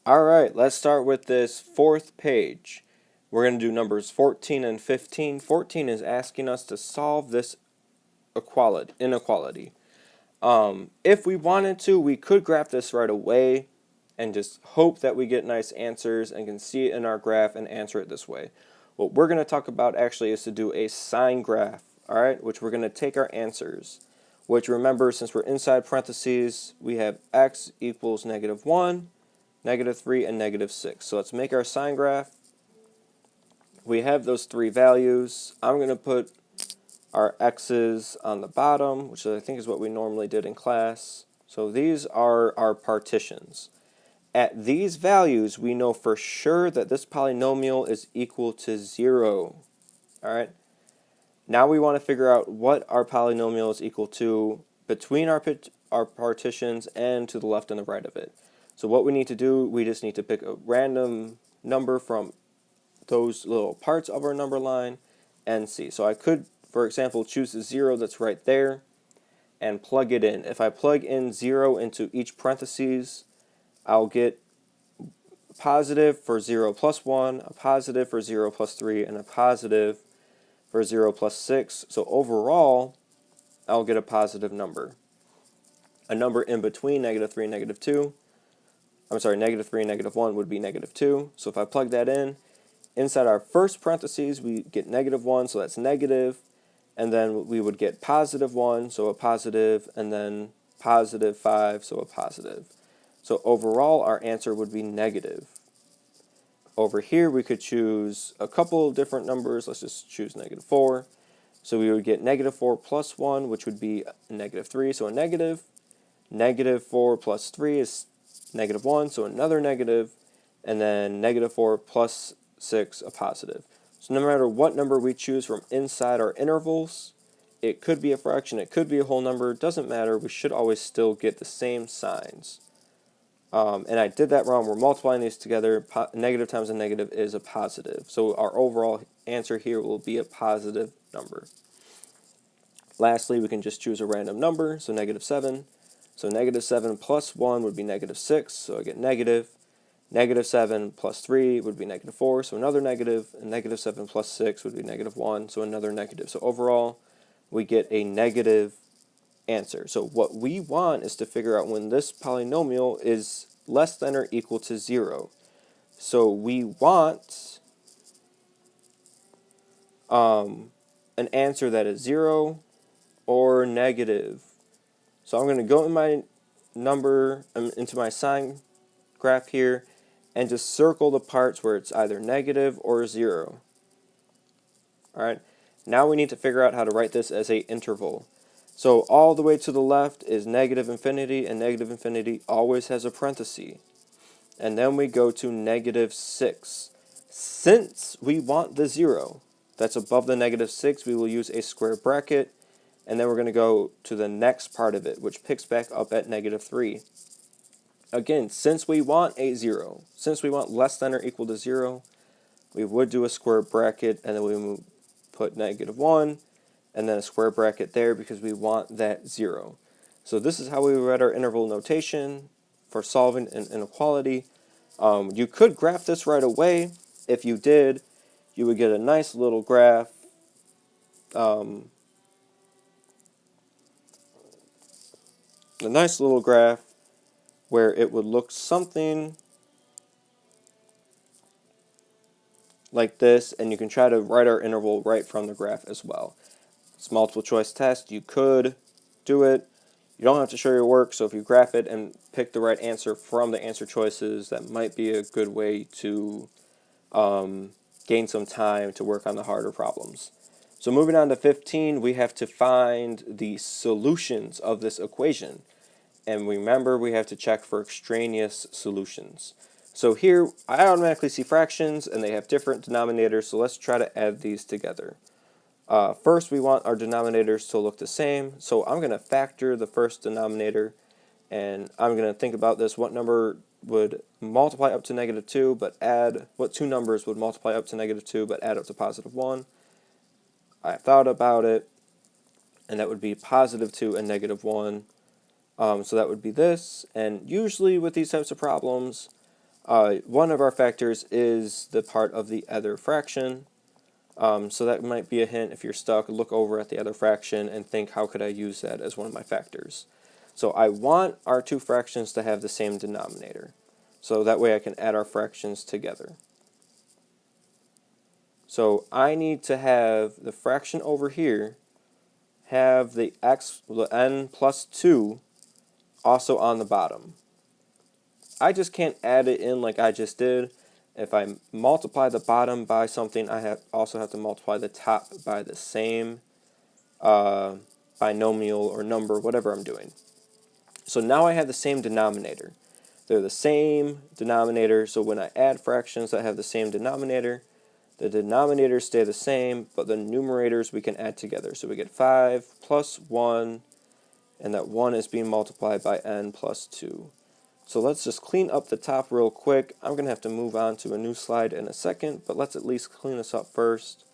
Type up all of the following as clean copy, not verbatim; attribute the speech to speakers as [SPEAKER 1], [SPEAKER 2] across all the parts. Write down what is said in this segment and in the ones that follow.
[SPEAKER 1] Alright, let's start with this fourth page. We're going to do numbers 14 and 15. 14 is asking us to solve this inequality. If we wanted to, we could graph this right away and just hope that we get nice answers and can see it in our graph and answer it this way. What we're going to talk about actually is to do a sign graph, alright, which we're going to take our answers, which remember, since we're inside parentheses, we have x equals -1, -3, and -6. So let's make our sign graph. We have those three values. I'm going to put our x's on the bottom, which I think is what we normally did in class. So these are our partitions. At these values, we know for sure that this polynomial is equal to 0. Alright? Now we want to figure out what our polynomial is equal to between our partitions and to the left and the right of it. So what we need to do, we just need to pick a random number from those little parts of our number line and see. So I could, for example, choose the 0 that's right there and plug it in. If I plug in 0 into each parentheses, I'll get positive for 0 plus 1, a positive for 0 plus 3, and a positive for 0 plus 6. So overall, I'll get a positive number. A number in between -3 and -2. I'm sorry, -3 and -1 would be -2. So if I plug that in, inside our first parentheses, we get -1, so that's negative. And then we would get +1, so a positive, and then +5, so a positive. So overall, our answer would be negative. Over here, we could choose a couple of different numbers. Let's just choose -4. So we would get -4 plus 1, which would be -3, so a negative. -4 plus 3 is -1, so another negative. And then -4 plus 6, a positive. So no matter what number we choose from inside our intervals, it could be a fraction, it could be a whole number, it doesn't matter, we should always still get the same signs. And I did that wrong, we're multiplying these together, negative times a negative is a positive. So our overall answer here will be a positive number. Lastly, we can just choose a random number, so -7. So -7 plus 1 would be -6, so I get negative. -7 plus 3 would be -4, so another negative, and -7 plus 6 would be -1, so another negative. So overall, we get a negative answer. So what we want is to figure out when this polynomial is less than or equal to 0. So we want an answer that is 0 or negative. So I'm going to go in my into my sign graph here, and just circle the parts where it's either negative or 0. Alright, now we need to figure out how to write this as an interval. So all the way to the left is -infinity, and -infinity always has a parenthesis. And then we go to -6. Since we want the 0 that's above the -6, we will use a square bracket, and then we're going to go to the next part of it, which picks back up at -3. Again, since we want a 0, since we want less than or equal to 0, we would do a square bracket, and then we would put -1, and then a square bracket there because we want that 0. So this is how we write our interval notation for solving an inequality. You could graph this right away. If you did, you would get a nice little graph. A nice little graph where it would look something like this, and you can try to write our interval right from the graph as well. It's a multiple choice test. You could do it. You don't have to show your work, so if you graph it and pick the right answer from the answer choices, that might be a good way to gain some time to work on the harder problems. So moving on to 15, we have to find the solutions of this equation. And remember, we have to check for extraneous solutions. So here, I automatically see fractions, and they have different denominators, so let's try to add these together. First, we want our denominators to look the same, so I'm going to factor the first denominator, and I'm going to think about this, what number would multiply up to -2, but add, what two numbers would multiply up to -2, but add up to +1. I thought about it, and that would be +2 and -1. So that would be this, and usually with these types of problems, One of our factors is the part of the other fraction. So that might be a hint if you're stuck. Look over at the other fraction and think, how could I use that as one of my factors? So I want our two fractions to have the same denominator. So that way I can add our fractions together. So I need to have the fraction over here have the n plus 2 also on the bottom. I just can't add it in like I just did. If I multiply the bottom by something, I also have to multiply the top by the same binomial or number, whatever I'm doing. So now I have the same denominator. They're the same denominator, so when I add fractions that have the same denominator, the denominators stay the same, but the numerators we can add together. So we get 5 plus 1, and that 1 is being multiplied by n plus 2. So let's just clean up the top real quick. I'm going to have to move on to a new slide in a second, but let's at least clean this up first.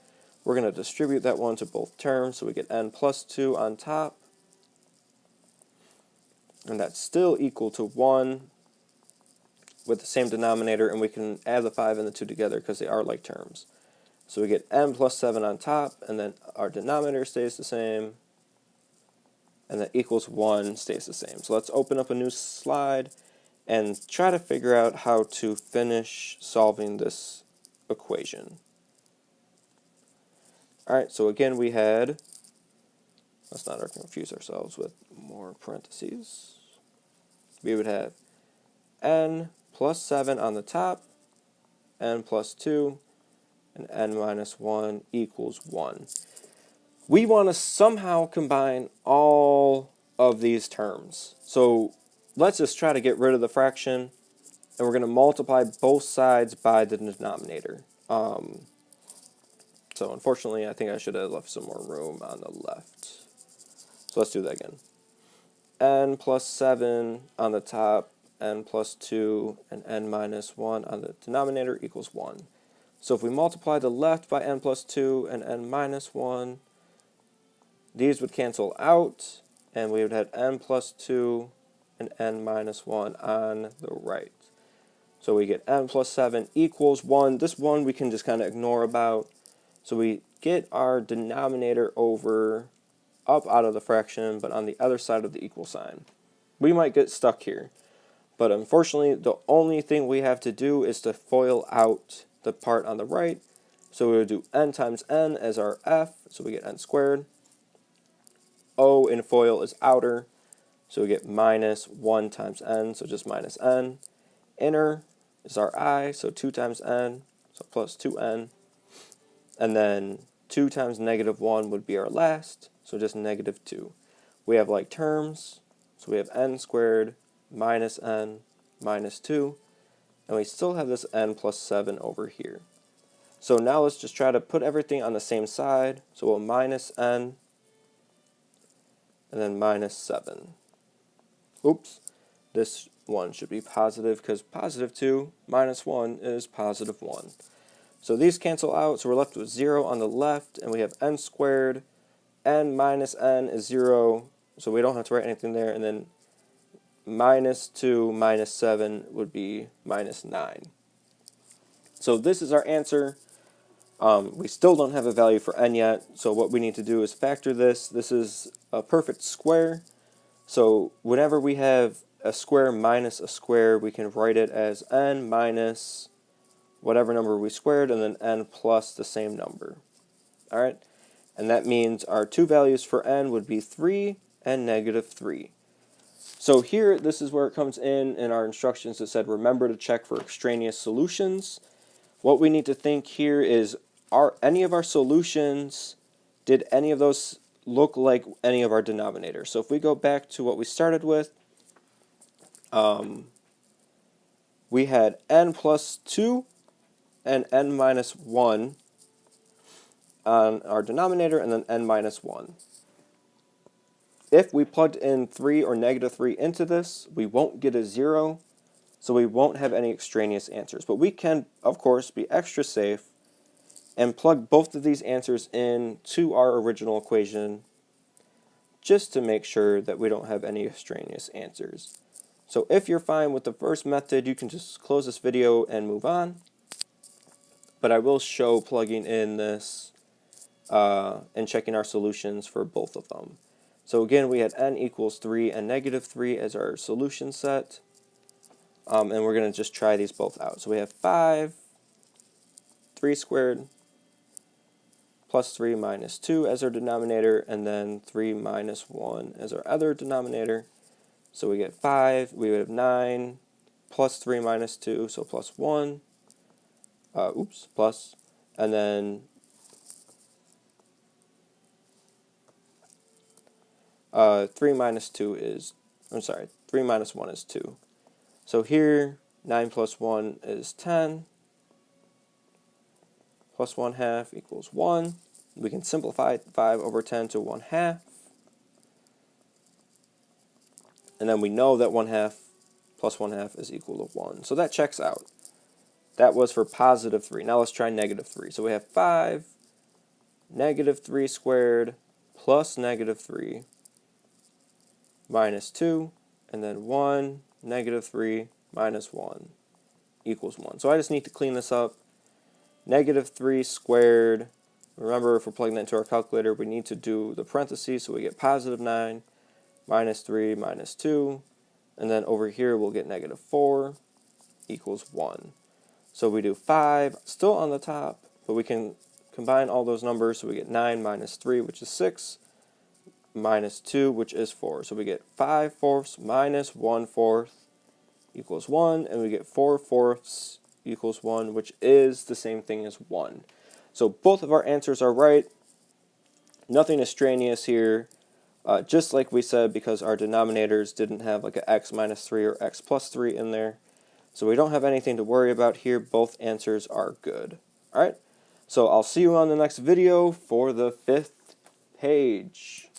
[SPEAKER 1] We're going to distribute that 1 to both terms, so we get n plus 2 on top. And that's still equal to 1 with the same denominator, and we can add the 5 and the 2 together because they are like terms. So we get n plus 7 on top, and then our denominator stays the same, and that equals 1 stays the same. So let's open up a new slide and try to figure out how to finish solving this equation. Alright, so again we had, let's not confuse ourselves with more parentheses. We would have n plus 7 on the top, n plus 2, and n minus 1 equals 1. We want to somehow combine all of these terms. So let's just try to get rid of the fraction, and we're going to multiply both sides by the denominator. So unfortunately, I think I should have left some more room on the left. So let's do that again. N plus 7 on the top, n plus 2, and n minus 1 on the denominator equals 1. So if we multiply the left by n plus 2 and n minus 1, these would cancel out, and we would have n plus 2 and n minus 1 on the right. So we get n plus 7 equals 1. This 1 we can just kind of ignore about. So we get our denominator over up out of the fraction, but on the other side of the equal sign. We might get stuck here, but unfortunately the only thing we have to do is to FOIL out the part on the right. So we would do n times n as our f, so we get n squared. O in FOIL is outer, so we get minus 1 times n, so just minus n. Inner is our I, so 2 times n, so plus 2n. And then 2 times negative 1 would be our last, so just negative 2. We have like terms, so we have n squared minus n minus 2, and we still have this n plus 7 over here. So now let's just try to put everything on the same side, so we'll minus n, and then minus 7. Oops, this one should be positive because positive 2 minus 1 is positive 1. So these cancel out, so we're left with 0 on the left, and we have n squared. N minus n is 0, so we don't have to write anything there, and then minus 2 minus 7 would be minus 9. So this is our answer. We still don't have a value for n yet, so what we need to do is factor this. This is a perfect square, so whenever we have a square minus a square, we can write it as n minus whatever number we squared, and then n plus the same number. Alright, and that means our two values for n would be 3 and negative 3. So here, this is where it comes in our instructions that said remember to check for extraneous solutions. What we need to think here is, are any of our solutions, did any of those look like any of our denominators? So if we go back to what we started with, we had n plus 2 and n minus 1 on our denominator, and then n minus 1. If we plugged in 3 or negative 3 into this, we won't get a 0, so we won't have any extraneous answers. But we can, of course, be extra safe and plug both of these answers in to our original equation just to make sure that we don't have any extraneous answers. So if you're fine with the first method, you can just close this video and move on. But I will show plugging in this and checking our solutions for both of them. So again, we had n equals 3 and negative 3 as our solution set. And we're going to just try these both out. So we have 5, 3 squared, plus 3 minus 2 as our denominator, and then 3 minus 1 as our other denominator. So we get 5, we would have 9, plus 3 minus 2, so plus 1, plus, and then 3 minus 2 is, 3 minus 1 is 2. So here, 9 plus 1 is 10, plus 1/2 equals 1. We can simplify 5 over 10 to 1/2. And then we know that 1/2 plus 1/2 is equal to 1. So that checks out. That was for positive 3. Now let's try negative 3. So we have 5, negative 3 squared, plus negative 3, minus 2, and then 1, negative 3, minus 1, equals 1. So I just need to clean this up. Negative 3 squared, remember if we're plugging that into our calculator, we need to do the parentheses, so we get positive 9, minus 3, minus 2, and then over here we'll get negative 4, equals 1. So we do 5, still on the top, but we can combine all those numbers, so we get 9 minus 3, which is 6, minus 2, which is 4. So we get 5/4 minus 1/4 equals 1, and we get 4/4 equals 1, which is the same thing as 1. So both of our answers are right. Nothing extraneous here. Just like we said, because our denominators didn't have like an x minus 3 or x plus 3 in there. So we don't have anything to worry about here. Both answers are good. Alright, so I'll see you on the next video for the 5th page.